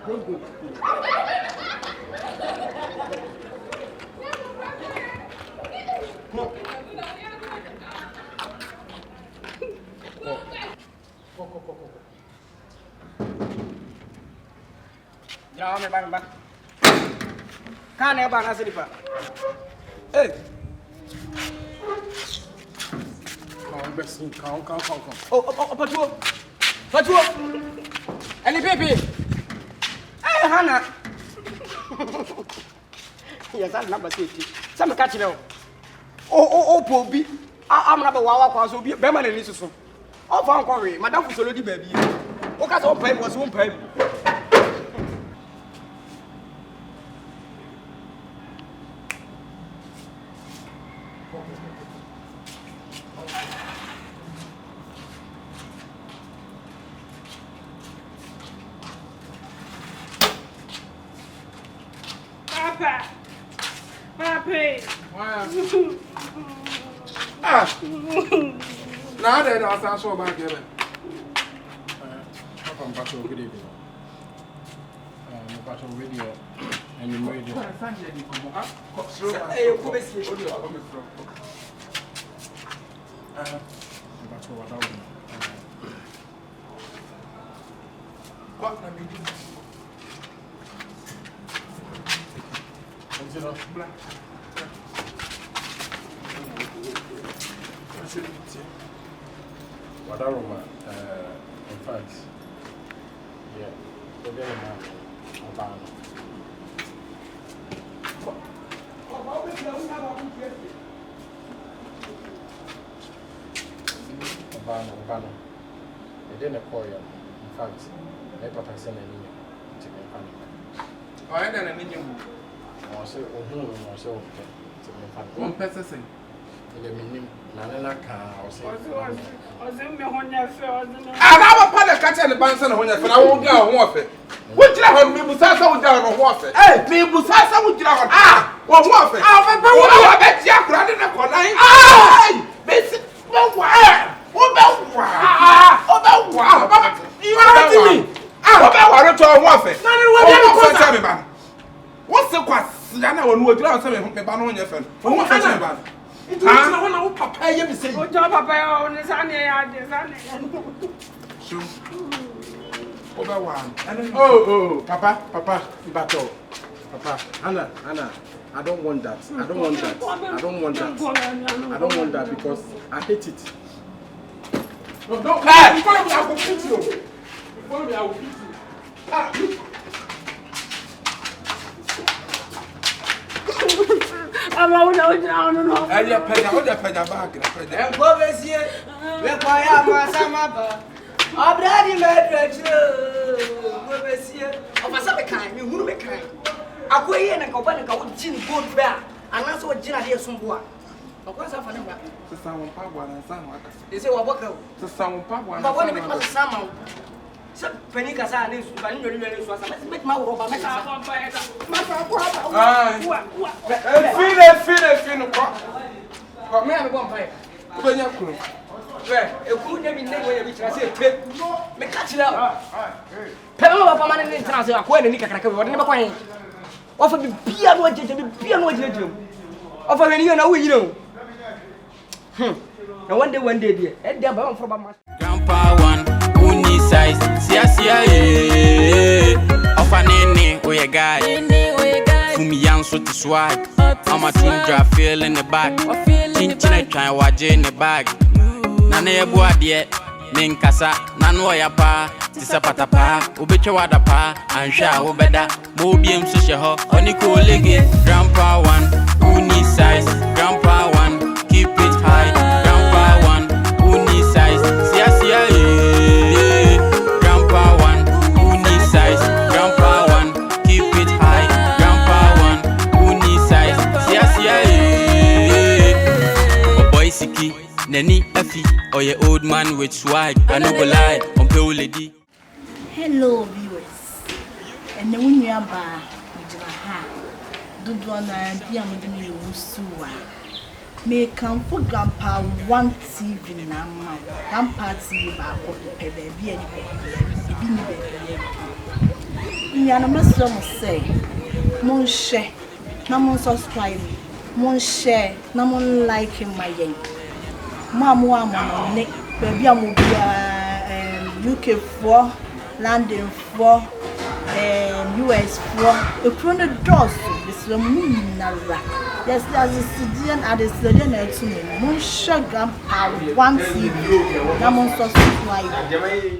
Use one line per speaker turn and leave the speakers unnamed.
Good. No. Go. Jangan bang. Kan ya bang asli pak.
Kau besi, kau.
Oh, apa tu? Ini pipi. Hana. Ya saya nak bersih. Saya mengkaji lo. Oh, Bobby. Am na ba wawa kwa so bi be ma na ni susu. O fa nkwa we, madam fusolo di baby. O ka so pai mo so pai.
Papi.
Now that I saw back here. I'm back to good evening. I'm back to video and you're ready.
Hey, come here.
Back to what I want. What am I doing? Wadaroma, in fact, yeah, we're getting Obano. They didn't call you. In fact, they got a send an email to me. Oh, I didn't need you. I said, oh, so one person saying, the minimum, Nana car, or say, I have a part catch and the bands when I won't go on warfare. What did I have me Musasa down on warfare? Hey, me Musasa would down. What warfare? I bet Jack running a corner. Basic, no, why? You are me. I want to warfare. What's the question? Lana when we draw some me ban on your friend. For what fashion ban? Ha? When I papa you say.
O job papa on the sunny yard.
So. Over one. Oh, papa, battle. Papa, Anna, I don't want that. I don't want that because I hate it. No, don't. Hey, follow me, I will beat you. Follow me, I will beat you. No. Aya pega, olha pega vaga, pega.
É conversia. Vem para massa mapa. Abra de medre. Conversia. O passa be kan, me hunu be kan. Akoye na ka ba na ka wo gin gold ba. Anaso wo gin ade sombo a. Akwasa fa ne ba.
Sesa won pa bwa na san aka.
Ese wo boka.
Sesa won pa bwa na.
Ba woni be pa sama. Se pani ka sa ne su ba ni nyori su asa. Met ma wo ba me ka.
Fine kwa.
Kwa me am go mpa.
Ubenya kunu.
Ekuru de bi ne wo ya bi tira se pe. Me ka tira. Pe ma ba ma ne tira se akwa ne ni kakra ka wo ne ba kwa hin. Wo fa bi bia no ajeje bi bia no ajeje. Wo fa hwani na wo yi no. Na one day there. E dey ba for ba ma.
Grandpa one, who need size? Sia, Ofanene, we a guy. Fumi young so to swag. I'm a tundra, feel in the back. Chinchina try watch in the bag. Nane boa yet. Ninkasa, Nanoya pa, Tisapatapa, Ubichawada pa, and Sha Obeda, Mobium Sushaho, Oniko Ligi, Grandpa one, who need size? Grandpa one, keep it high. Grandpa one, who need size? Sia, Grandpa one, who need size? Grandpa one, keep it high. Grandpa one, who need size? Sia, boy Siki, Nani Effie, or your old man with swag. I no go lie, on Peo Lady.
Hello, viewers. And when you are back, do not be a million Usua. May come for Grandpa one TV now. Grandpa TV back of the baby and Niana mesro mo say mon share na mon subscribe mon share na mon like my yen mamu amon ne baby amobia UK for London for US for a chrono doors this moon nara yes there's a citizen at the citizen to me mon share gram 1 TV na mon subscribe